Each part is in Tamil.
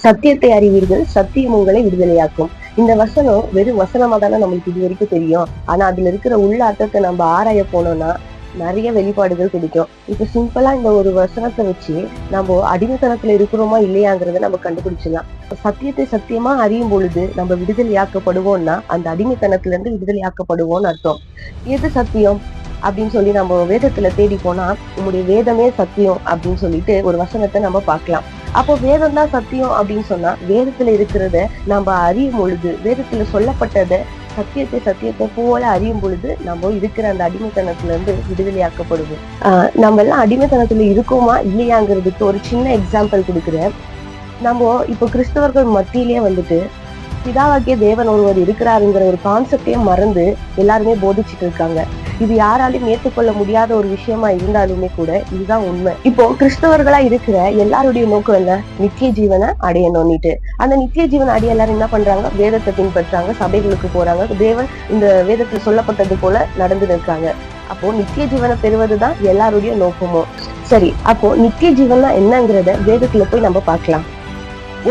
சத்தியத்தை அறிவீர்கள், சத்தியம் உங்களை விடுதலையாக்கும். இந்த வசனம் வெறும் வசனமா தானே நம்மளுக்கு இது வரைக்கும் தெரியும். ஆனா அதுல இருக்கிற உள்ள அர்த்தத்தை நம்ம ஆராய போனோம்னா நிறைய வெளிப்பாடுகள் கிடைக்கும். இப்ப சிம்பிளா இந்த ஒரு வசனத்தை வச்சு நம்ம அடிமைத்தனத்துல இருக்கிறோமா இல்லையாங்கிறத நம்ம கண்டுபிடிச்சிடலாம். சத்தியத்தை சத்தியமா அறியும் பொழுது நம்ம விடுதலையாக்கப்படுவோம்னா அந்த அடிமைத்தனத்துல இருந்து விடுதலையாக்கப்படுவோம்னு அர்த்தம். எது சத்தியம் அப்படின்னு சொல்லி நம்ம வேதத்துல தேடி போனா உங்களுடைய வேதமே சத்தியம் அப்படின்னு சொல்லிட்டு ஒரு வசனத்தை நம்ம பார்க்கலாம். அப்போ வேதம் தான் சத்தியம் அப்படின்னு சொன்னா வேதத்துல இருக்கிறத நம்ம அறியும் பொழுது, வேதத்துல சொல்லப்பட்டதை சத்தியத்தை போல அறியும் பொழுது நம்ம இருக்கிற அந்த அடிமைத்தனத்துல இருந்து விடுதலையாக்கப்படுவோம். நம்ம எல்லாம் அடிமைத்தனத்துல இருக்கோமா இல்லையாங்கிறதுக்கு ஒரு சின்ன எக்ஸாம்பிள் கொடுக்குறேன். நம்ம இப்போ கிறிஸ்தவர்கள் மத்தியிலேயே வந்துட்டு பிதாவாகிய தேவன் ஒருவர் இருக்கிறாருங்கிற ஒரு கான்செப்டே மறந்து எல்லாருமே போதிச்சுட்டு இருக்காங்க. இது யாராலையும் ஏற்றுக்கொள்ள முடியாத ஒரு விஷயமா இருந்தாலுமே கூட இதுதான் உண்மை. இப்போ கிறிஸ்தவர்களா இருக்கிற எல்லாருடைய நோக்கம் என்ன? நித்திய ஜீவனை அடையணும்னுட்டு. அந்த நித்திய ஜீவனை அடைய எல்லாரும் என்ன பண்றாங்க? வேதத்தை பின்பற்றாங்க, சபைகளுக்கு போறாங்க, தேவன் இந்த வேதத்தில் சொல்லப்பட்டது போல நடந்து இருக்காங்க. அப்போ நித்திய ஜீவனை பெறுவதுதான் எல்லாருடைய நோக்கமும். சரி, அப்போ நித்திய ஜீவன் என்னங்கிறத வேதத்துல போய் நம்ம பார்க்கலாம்.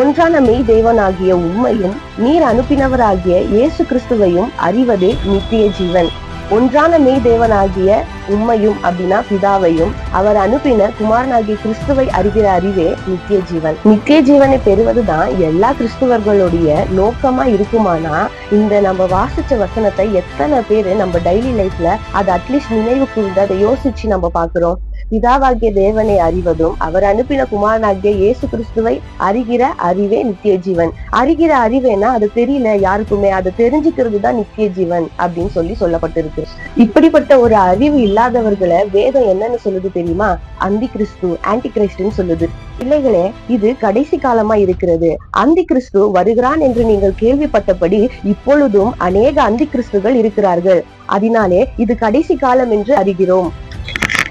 ஒன்றான மெய் தேவனாகிய உம்மையும் நீர் அனுப்பினவராகிய இயேசு கிறிஸ்துவையும் அறிவதே நித்திய ஜீவன். ஒன்றான மெய் தேவனாகிய உம்மையும் அப்படின்னா பிதாவையும் அவர் அனுப்பின குமாரனாகிய கிறிஸ்துவை அறிகிற அறிவே நித்திய ஜீவன். நித்திய ஜீவனை பெறுவதுதான் எல்லா கிறிஸ்துவர்களுடைய நோக்கமா இருக்குமானா இந்த நம்ம வாசிச்ச வசனத்தை எத்தனை பேரு நம்ம டெய்லி லைஃப்ல அதை அட்லீஸ்ட் நினைவு கூர்ந்து அதை யோசிச்சு நம்ம பாக்குறோம்? பிதாவாகிய தேவனை அறிவதும் அவர் அனுப்பின குமாரனாகிய இயேசு கிறிஸ்துவை அறிகிற அறிவே நித்திய ஜீவன். அறிகிற அறிவேனா அது தெரியல யாருக்குமே, அதை தெரிஞ்சுக்கிறது தான் நித்திய ஜீவன் அப்படின்னு சொல்லப்பட்டிருக்கு. இப்படிப்பட்ட ஒரு அறிவு இல்லாதவர்களை வேதம் என்னன்னு சொல்லுது தெரியுமா? அந்தி கிறிஸ்து, ஆன்டி கிறிஸ்துன்னு சொல்லுது. பிள்ளைகளே, இது கடைசி காலமா இருக்கிறது. அந்தி கிறிஸ்து வருகிறான் என்று நீங்கள் கேள்விப்பட்டபடி இப்பொழுதும் அநேக அந்தி கிறிஸ்துகள் இருக்கிறார்கள். அதனாலே இது கடைசி காலம் என்று அறிகிறோம்.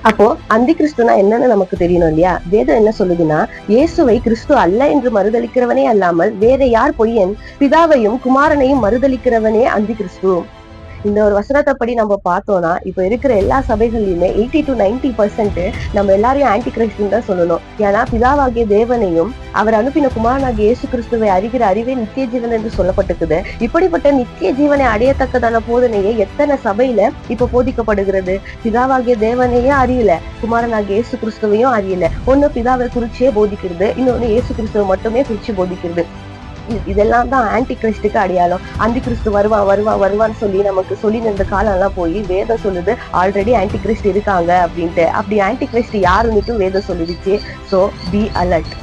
அப்போ அந்தி கிறிஸ்துனா என்னன்னு நமக்கு தெரியணும் இல்லையா? வேதம் என்ன சொல்லுதுன்னா, இயேசுவை கிறிஸ்து அல்ல என்று மறுதளிக்கிறவனே அல்லாமல் வேற யார் பொய்யன்? பிதாவையும் குமாரனையும் மறுதளிக்கிறவனே அந்தி கிறிஸ்து. இந்த ஒரு வசனத்தை படி நம்ம பார்த்தோம்னா இப்ப இருக்கிற எல்லா சபைகள்லயுமே 80 to 90% நம்ம எல்லாரையும் ஆன்டி கிறிஸ்துன்னு தான் சொல்லணும். ஏன்னா பிதாவாகிய தேவனையும் அவர் அனுப்பின குமாரனாகிய இயேசு கிறிஸ்துவை அறிகிற அறிவே நித்திய ஜீவன் என்று சொல்லப்பட்டிருக்குது. இப்படிப்பட்ட நித்திய ஜீவனை அடையத்தக்கதான போதனையை எத்தனை சபையில இப்ப போதிக்கப்படுகிறது? பிதாவாகிய தேவனையே அறியல, குமாரனாகிய இயேசு கிறிஸ்துவையும் அறியல. ஒண்ணு பிதாவை குறிச்சே போதிக்கிறது, இன்னொன்னு இயேசு கிறிஸ்துவை மட்டுமே குறிச்சு போதிக்கிறது. இதெல்லாம் தான் ஆன்டி கிறிஸ்டுக்கு அடையாளம். அந்தி கிறிஸ்து வருவான்னு சொல்லி நமக்கு சொல்லி நின்ற காலம் எல்லாம் போய் வேதம் சொல்லுது ஆல்ரெடி ஆன்டி கிறிஸ்ட் இருக்காங்க அப்படின்ட்டு. அப்படி ஆன்டி கிறிஸ்ட் யாருன்னுட்டு வேதம் சொல்லிடுச்சு. So be alert.